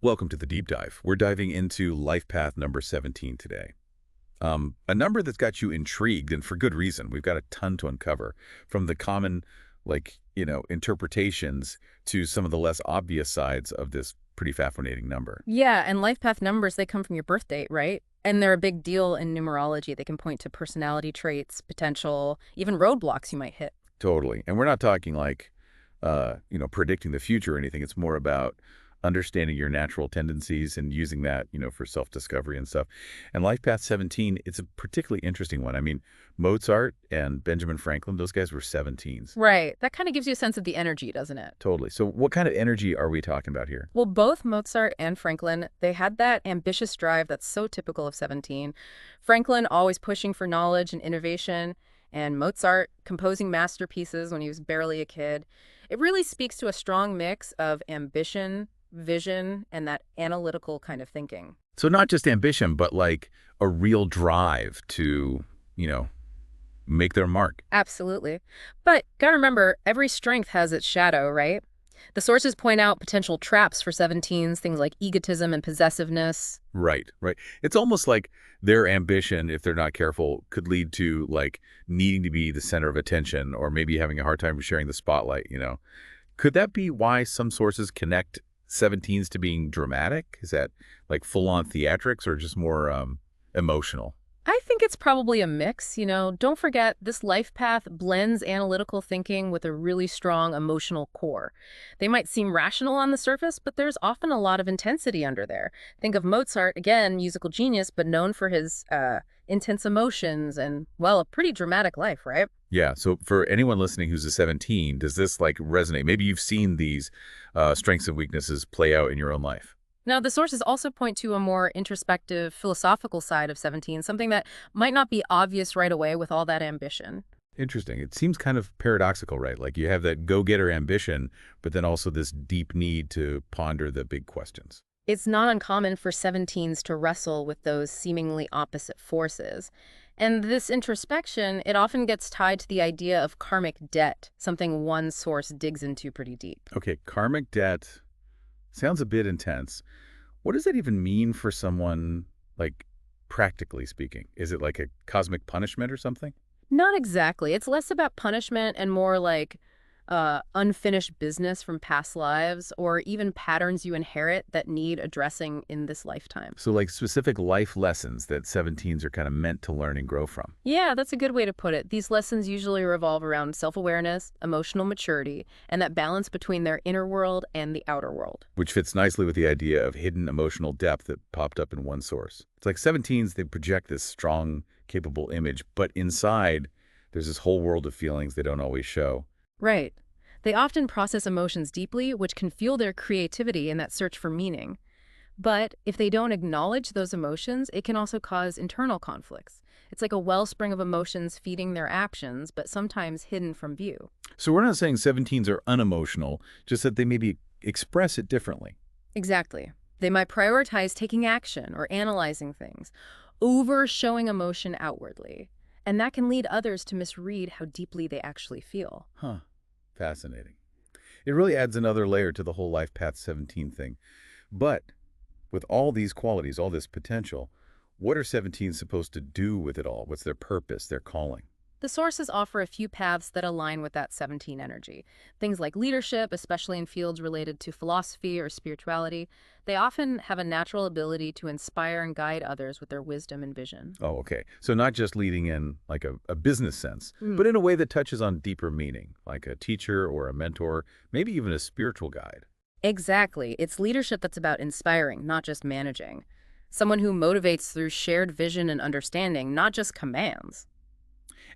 Welcome to the deep dive. We're diving into life path number 17 today. A number that's got you intrigued, and for good reason. We've got a ton to uncover, from the common, interpretations to some of the less obvious sides of this pretty fascinating number. Yeah, and life path numbers, they come from your birth date, right? And they're a big deal in numerology. They can point to personality traits, potential, even roadblocks you might hit. Totally. And we're not talking predicting the future or anything. It's more about understanding your natural tendencies and using that, for self-discovery and stuff. And Life Path 17, it's a particularly interesting one. I mean, Mozart and Benjamin Franklin, those guys were 17s. Right. That kind of gives you a sense of the energy, doesn't it? Totally. So what kind of energy are we talking about here? Well, both Mozart and Franklin, they had that ambitious drive that's so typical of 17. Franklin always pushing for knowledge and innovation, and Mozart composing masterpieces when he was barely a kid. It really speaks to a strong mix of ambition, vision, and that analytical kind of thinking. So not just ambition, but like a real drive to, make their mark. Absolutely. But gotta remember, every strength has its shadow, right? The sources point out potential traps for 17s, things like egotism and possessiveness. Right, right. It's almost like their ambition, if they're not careful, could lead to like needing to be the center of attention or maybe having a hard time sharing the spotlight. Could that be why some sources connect 17s to being dramatic? Is that like full-on theatrics or just more emotional? I think it's probably a mix. Don't forget, this life path blends analytical thinking with a really strong emotional core. They might seem rational on the surface, but there's often a lot of intensity under there. Think of Mozart, again, musical genius, but known for his intense emotions and, well, a pretty dramatic life, right? Yeah, so for anyone listening who's a 17, does this like resonate? Maybe you've seen these strengths and weaknesses play out in your own life. Now, the sources also point to a more introspective, philosophical side of 17, something that might not be obvious right away with all that ambition. Interesting. It seems kind of paradoxical, right? Like you have that go-getter ambition, but then also this deep need to ponder the big questions. It's not uncommon for 17s to wrestle with those seemingly opposite forces. And this introspection, it often gets tied to the idea of karmic debt, something one source digs into pretty deep. Okay, karmic debt sounds a bit intense. What does that even mean for someone, like, practically speaking? Is it like a cosmic punishment or something? Not exactly. It's less about punishment and more like unfinished business from past lives or even patterns you inherit that need addressing in this lifetime. So like specific life lessons that 17s are kind of meant to learn and grow from, Yeah, that's a good way to put it. These lessons usually revolve around self-awareness, emotional maturity, and that balance between their inner world and the outer world. which fits nicely with the idea of hidden emotional depth that popped up in one source. It's like 17s, they project this strong, capable image, but inside, there's this whole world of feelings they don't always show. Right. They often process emotions deeply, which can fuel their creativity in that search for meaning. But if they don't acknowledge those emotions, it can also cause internal conflicts. It's like a wellspring of emotions feeding their actions, but sometimes hidden from view. So we're not saying 17s are unemotional, just that they maybe express it differently. Exactly. They might prioritize taking action or analyzing things over showing emotion outwardly. And that can lead others to misread how deeply they actually feel. Huh. Fascinating. It really adds another layer to the whole Life Path 17 thing. But with all these qualities, all this potential, what are 17s supposed to do with it all? What's their purpose, their calling? The sources offer a few paths that align with that 17 energy. Things like leadership, especially in fields related to philosophy or spirituality, they often have a natural ability to inspire and guide others with their wisdom and vision. Oh, okay. So not just leading in like a business sense, Mm. but in a way that touches on deeper meaning, like a teacher or a mentor, maybe even a spiritual guide. Exactly. It's leadership that's about inspiring, not just managing. Someone who motivates through shared vision and understanding, not just commands.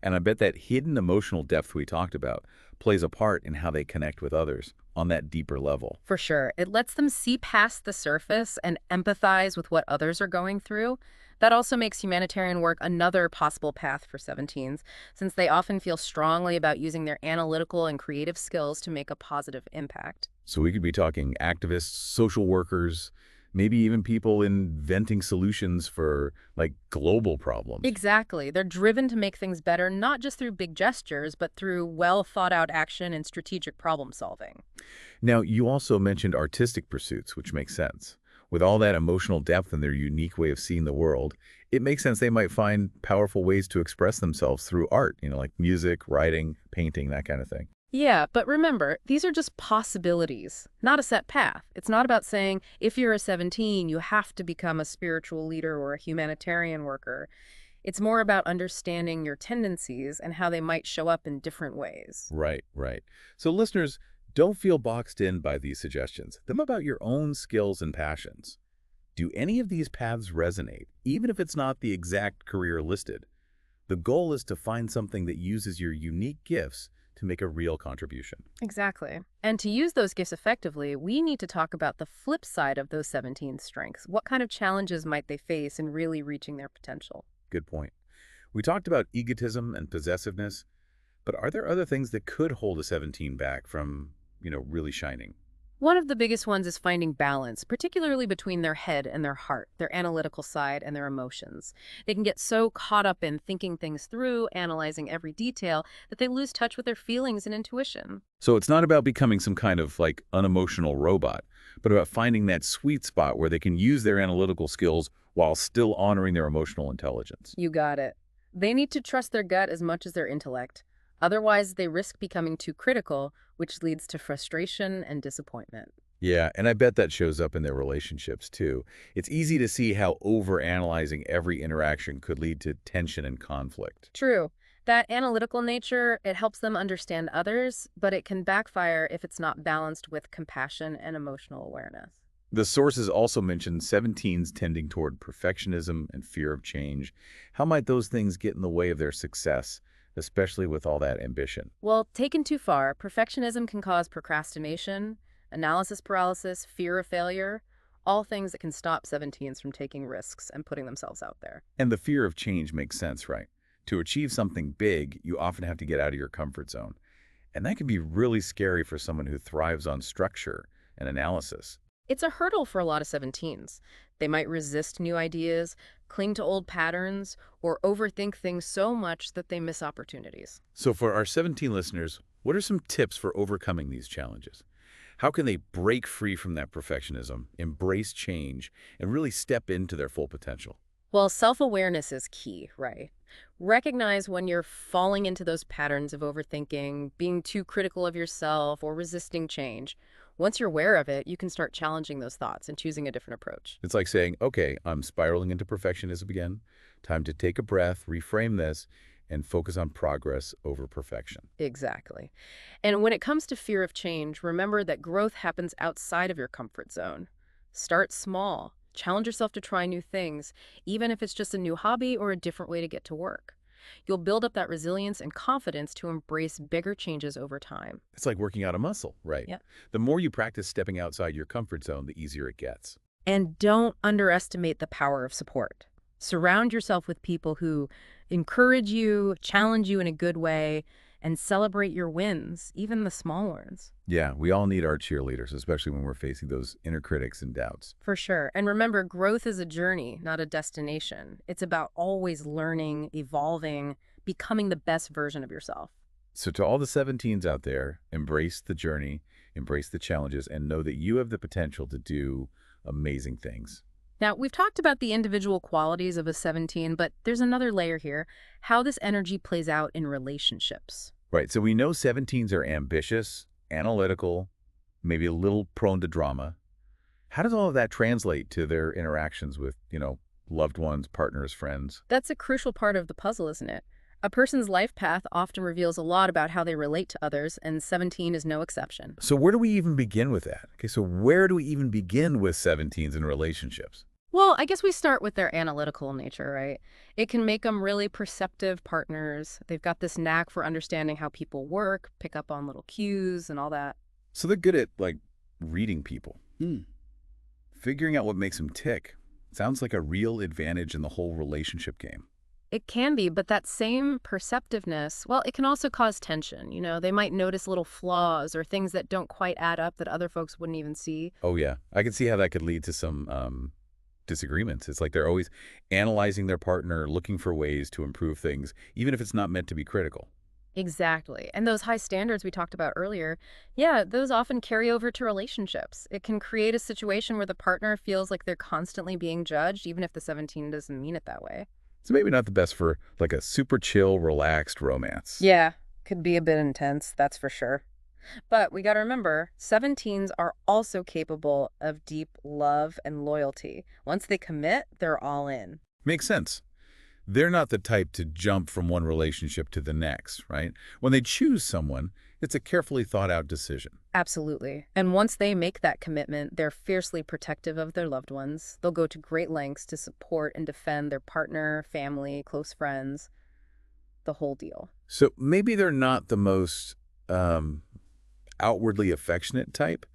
And I bet that hidden emotional depth we talked about plays a part in how they connect with others on that deeper level. For sure. It lets them see past the surface and empathize with what others are going through. That also makes humanitarian work another possible path for 17s, since they often feel strongly about using their analytical and creative skills to make a positive impact. So we could be talking activists, social workers, maybe even people inventing solutions for like global problems. Exactly. They're driven to make things better, not just through big gestures, but through well thought out action and strategic problem solving. Now, you also mentioned artistic pursuits, which makes sense. With all that emotional depth and their unique way of seeing the world, it makes sense they might find powerful ways to express themselves through art, like music, writing, painting, that kind of thing. Yeah, but remember, these are just possibilities, not a set path. It's not about saying, if you're a 17, you have to become a spiritual leader or a humanitarian worker. It's more about understanding your tendencies and how they might show up in different ways. Right, right. So listeners, don't feel boxed in by these suggestions. Them about your own skills and passions. Do any of these paths resonate, even if it's not the exact career listed? The goal is to find something that uses your unique gifts to make a real contribution. Exactly. And to use those gifts effectively, we need to talk about the flip side of those 17 strengths. What kind of challenges might they face in really reaching their potential? Good point. We talked about egotism and possessiveness, but are there other things that could hold a 17 back from, really shining? One of the biggest ones is finding balance, particularly between their head and their heart, their analytical side and their emotions. They can get so caught up in thinking things through, analyzing every detail, that they lose touch with their feelings and intuition. So it's not about becoming some kind of unemotional robot, but about finding that sweet spot where they can use their analytical skills while still honoring their emotional intelligence. You got it. They need to trust their gut as much as their intellect. Otherwise, they risk becoming too critical, which leads to frustration and disappointment. Yeah, and I bet that shows up in their relationships too. It's easy to see how overanalyzing every interaction could lead to tension and conflict. True. That analytical nature, it helps them understand others, but it can backfire if it's not balanced with compassion and emotional awareness. The sources also mention 17s tending toward perfectionism and fear of change. How might those things get in the way of their success, especially with all that ambition? Well, taken too far, perfectionism can cause procrastination, analysis paralysis, fear of failure, all things that can stop 17s from taking risks and putting themselves out there. And the fear of change makes sense, right? To achieve something big, you often have to get out of your comfort zone. And that can be really scary for someone who thrives on structure and analysis. It's a hurdle for a lot of 17s. They might resist new ideas, cling to old patterns, or overthink things so much that they miss opportunities. So for our 17 listeners, what are some tips for overcoming these challenges? How can they break free from that perfectionism, embrace change, and really step into their full potential? Well, self-awareness is key, right? Recognize when you're falling into those patterns of overthinking, being too critical of yourself, or resisting change. Once you're aware of it, you can start challenging those thoughts and choosing a different approach. It's like saying, okay, I'm spiraling into perfectionism again. Time to take a breath, reframe this, and focus on progress over perfection. Exactly. And when it comes to fear of change, remember that growth happens outside of your comfort zone. Start small. Challenge yourself to try new things, even if it's just a new hobby or a different way to get to work. You'll build up that resilience and confidence to embrace bigger changes over time. It's like working out a muscle, right? Yeah. The more you practice stepping outside your comfort zone, the easier it gets. And don't underestimate the power of support. Surround yourself with people who encourage you, challenge you in a good way, and celebrate your wins, even the small ones. Yeah, we all need our cheerleaders, especially when we're facing those inner critics and doubts. For sure. And remember, growth is a journey, not a destination. It's about always learning, evolving, becoming the best version of yourself. So to all the 17s out there, embrace the journey, embrace the challenges, and know that you have the potential to do amazing things. Now, we've talked about the individual qualities of a 17, but there's another layer here, how this energy plays out in relationships. Right, so we know 17s are ambitious, analytical, maybe a little prone to drama. How does all of that translate to their interactions with, loved ones, partners, friends? That's a crucial part of the puzzle, isn't it? A person's life path often reveals a lot about how they relate to others, and 17 is no exception. So where do we even begin with that? Okay, so where do we even begin with 17s in relationships? Well, I guess we start with their analytical nature, right? It can make them really perceptive partners. They've got this knack for understanding how people work, pick up on little cues and all that. So they're good at, reading people. Figuring out what makes them tick. Sounds like a real advantage in the whole relationship game. It can be, but that same perceptiveness, well, it can also cause tension. They might notice little flaws or things that don't quite add up that other folks wouldn't even see. Oh, yeah. I can see how that could lead to some disagreements. It's like they're always analyzing their partner, looking for ways to improve things, even if it's not meant to be critical. Exactly. And those high standards we talked about earlier, yeah, those often carry over to relationships. It can create a situation where the partner feels like they're constantly being judged, even if the 17 doesn't mean it that way. So maybe not the best for like a super chill, relaxed romance. Yeah, could be a bit intense, that's for sure. But we got to remember, 17s are also capable of deep love and loyalty. Once they commit, they're all in. Makes sense. They're not the type to jump from one relationship to the next, right? When they choose someone, it's a carefully thought out decision. Absolutely. And once they make that commitment, they're fiercely protective of their loved ones. They'll go to great lengths to support and defend their partner, family, close friends, the whole deal. So maybe they're not the most um, outwardly affectionate type,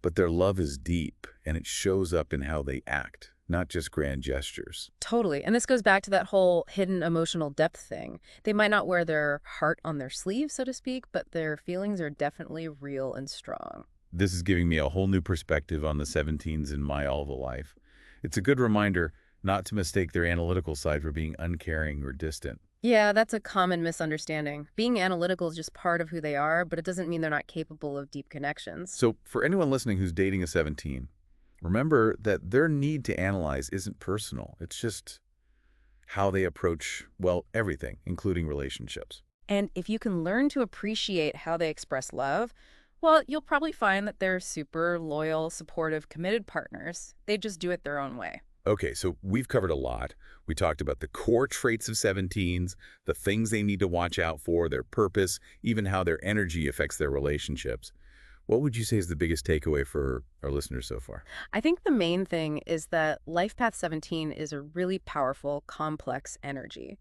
but their love is deep and it shows up in how they act, not just grand gestures. Totally. And this goes back to that whole hidden emotional depth thing. They might not wear their heart on their sleeve, so to speak, but their feelings are definitely real and strong. This is giving me a whole new perspective on the 17s in my all the life. It's a good reminder not to mistake their analytical side for being uncaring or distant. Yeah, that's a common misunderstanding. Being analytical is just part of who they are, but it doesn't mean they're not capable of deep connections. So for anyone listening who's dating a 17, remember that their need to analyze isn't personal. It's just how they approach, well, everything, including relationships. And if you can learn to appreciate how they express love, well, you'll probably find that they're super loyal, supportive, committed partners. They just do it their own way. Okay, so we've covered a lot. We talked about the core traits of 17s, the things they need to watch out for, their purpose, even how their energy affects their relationships. What would you say is the biggest takeaway for our listeners so far? I think the main thing is that Life Path 17 is a really powerful, complex energy.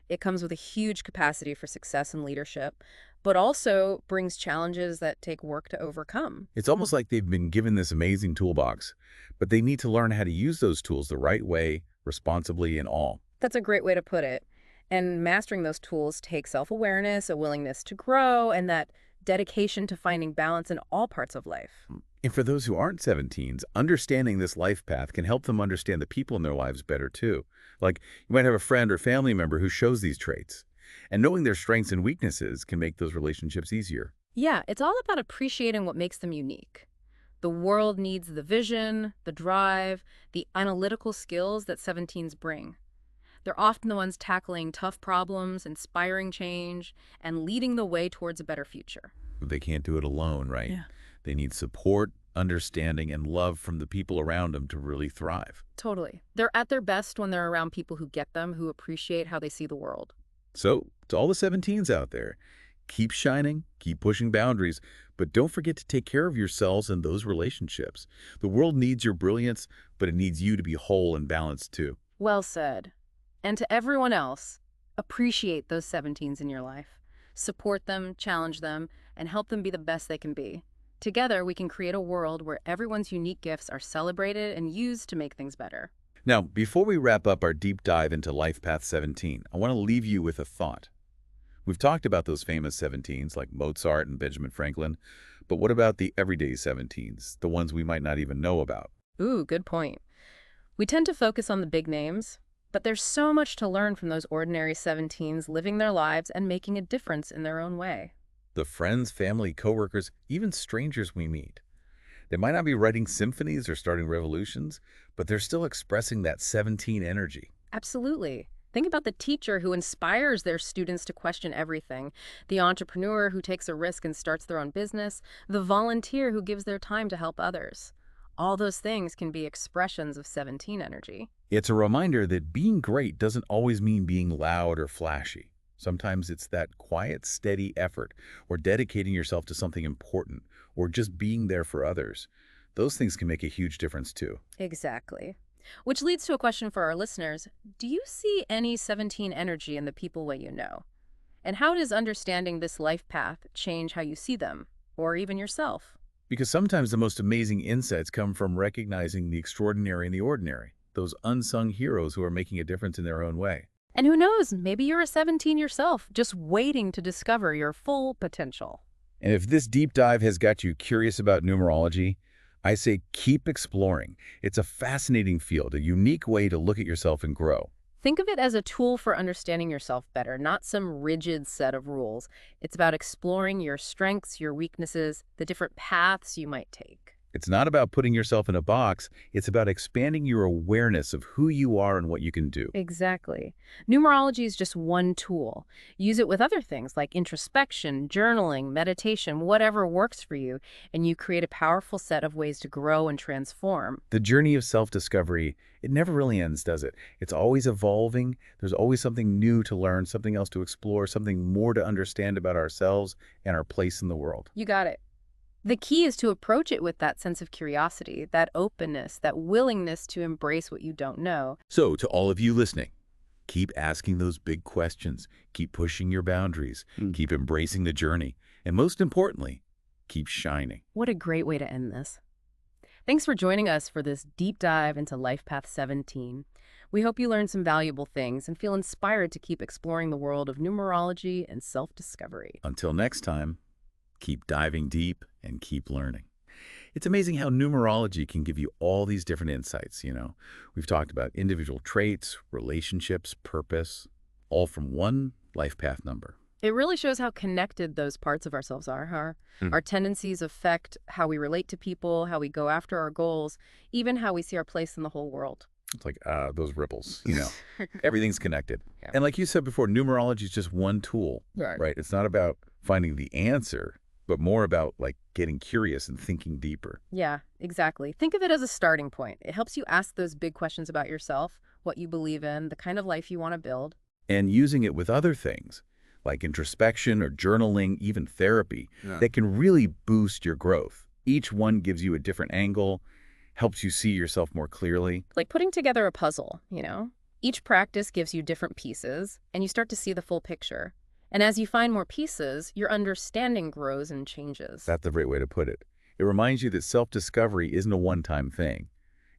It comes with a huge capacity for success and leadership, but also brings challenges that take work to overcome. It's almost like they've been given this amazing toolbox, but they need to learn how to use those tools the right way, responsibly, and all. That's a great way to put it. And mastering those tools takes self-awareness, a willingness to grow, and that dedication to finding balance in all parts of life. And for those who aren't 17s, understanding this life path can help them understand the people in their lives better too. Like, you might have a friend or family member who shows these traits. And knowing their strengths and weaknesses can make those relationships easier. Yeah, it's all about appreciating what makes them unique. The world needs the vision, the drive, the analytical skills that 17s bring. They're often the ones tackling tough problems, inspiring change, and leading the way towards a better future. They can't do it alone, right? Yeah. They need support, understanding, and love from the people around them to really thrive. Totally. They're at their best when they're around people who get them, who appreciate how they see the world. So, to all the 17s out there, keep shining, keep pushing boundaries, but don't forget to take care of yourselves and those relationships. The world needs your brilliance, but it needs you to be whole and balanced too. Well said. And to everyone else, appreciate those 17s in your life. Support them, challenge them, and help them be the best they can be. Together, we can create a world where everyone's unique gifts are celebrated and used to make things better. Now, before we wrap up our deep dive into Life Path 17, I want to leave you with a thought. We've talked about those famous 17s like Mozart and Benjamin Franklin, but what about the everyday 17s, the ones we might not even know about? Ooh, good point. We tend to focus on the big names, but there's so much to learn from those ordinary 17s living their lives and making a difference in their own way. The friends, family, coworkers, even strangers we meet. They might not be writing symphonies or starting revolutions, but they're still expressing that 17 energy. Absolutely. Think about the teacher who inspires their students to question everything, the entrepreneur who takes a risk and starts their own business, the volunteer who gives their time to help others. All those things can be expressions of 17 energy. It's a reminder that being great doesn't always mean being loud or flashy. Sometimes it's that quiet, steady effort, or dedicating yourself to something important, or just being there for others. Those things can make a huge difference too. Exactly. Which leads to a question for our listeners. Do you see any 17 energy in the people way you know? And how does understanding this life path change how you see them, or even yourself? Because sometimes the most amazing insights come from recognizing the extraordinary in the ordinary, those unsung heroes who are making a difference in their own way. And who knows, maybe you're a 17 yourself, just waiting to discover your full potential. And if this deep dive has got you curious about numerology, I say keep exploring. It's a fascinating field, a unique way to look at yourself and grow. Think of it as a tool for understanding yourself better, not some rigid set of rules. It's about exploring your strengths, your weaknesses, the different paths you might take. It's not about putting yourself in a box. It's about expanding your awareness of who you are and what you can do. Exactly. Numerology is just one tool. Use it with other things like introspection, journaling, meditation, whatever works for you, and you create a powerful set of ways to grow and transform. The journey of self-discovery, it never really ends, does it? It's always evolving. There's always something new to learn, something else to explore, something more to understand about ourselves and our place in the world. You got it. The key is to approach it with that sense of curiosity, that openness, that willingness to embrace what you don't know. So, to all of you listening, keep asking those big questions, keep pushing your boundaries, keep embracing the journey, and most importantly, keep shining. What a great way to end this. Thanks for joining us for this deep dive into Life Path 17. We hope you learned some valuable things and feel inspired to keep exploring the world of numerology and self-discovery. Until next time, keep diving deep and keep learning. It's amazing how numerology can give you all these different insights, you know. We've talked about individual traits, relationships, purpose, all from one life path number. It really shows how connected those parts of ourselves are, huh? Our tendencies affect how we relate to people, how we go after our goals, even how we see our place in the whole world. It's like those ripples, you know. Everything's connected. Yeah. And like you said before, numerology is just one tool, right? It's not about finding the answer, but more about like getting curious and thinking deeper. Yeah, exactly. Think of it as a starting point. It helps you ask those big questions about yourself, what you believe in, the kind of life you want to build. And using it with other things, like introspection or journaling, even therapy, that can really boost your growth. Each one gives you a different angle, helps you see yourself more clearly. Like putting together a puzzle, you know? Each practice gives you different pieces, and you start to see the full picture. And as you find more pieces, your understanding grows and changes. That's the great way to put it. It reminds you that self-discovery isn't a one-time thing.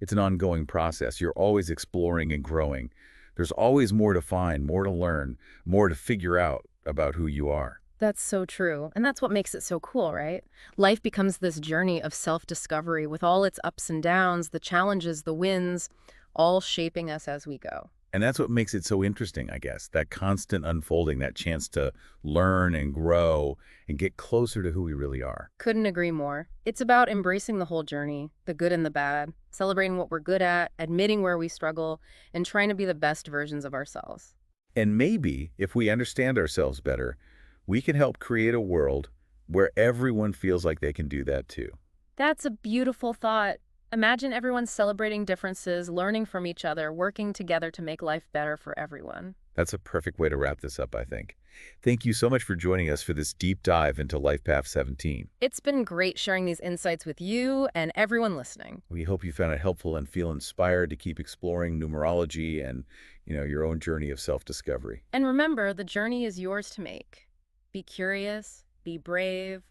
It's an ongoing process. You're always exploring and growing. There's always more to find, more to learn, more to figure out about who you are. That's so true. And that's what makes it so cool, right? Life becomes this journey of self-discovery with all its ups and downs, the challenges, the wins, all shaping us as we go. And that's what makes it so interesting, I guess, that constant unfolding, that chance to learn and grow and get closer to who we really are. Couldn't agree more. It's about embracing the whole journey, the good and the bad, celebrating what we're good at, admitting where we struggle, and trying to be the best versions of ourselves. And maybe if we understand ourselves better, we can help create a world where everyone feels like they can do that too. That's a beautiful thought. Imagine everyone celebrating differences, learning from each other, working together to make life better for everyone. That's a perfect way to wrap this up, I think. Thank you so much for joining us for this deep dive into Life Path 17. It's been great sharing these insights with you and everyone listening. We hope you found it helpful and feel inspired to keep exploring numerology and, your own journey of self-discovery. And remember, the journey is yours to make. Be curious, be brave,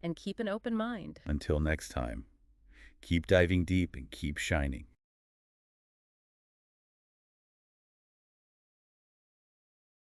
and keep an open mind. Until next time, keep diving deep and keep shining.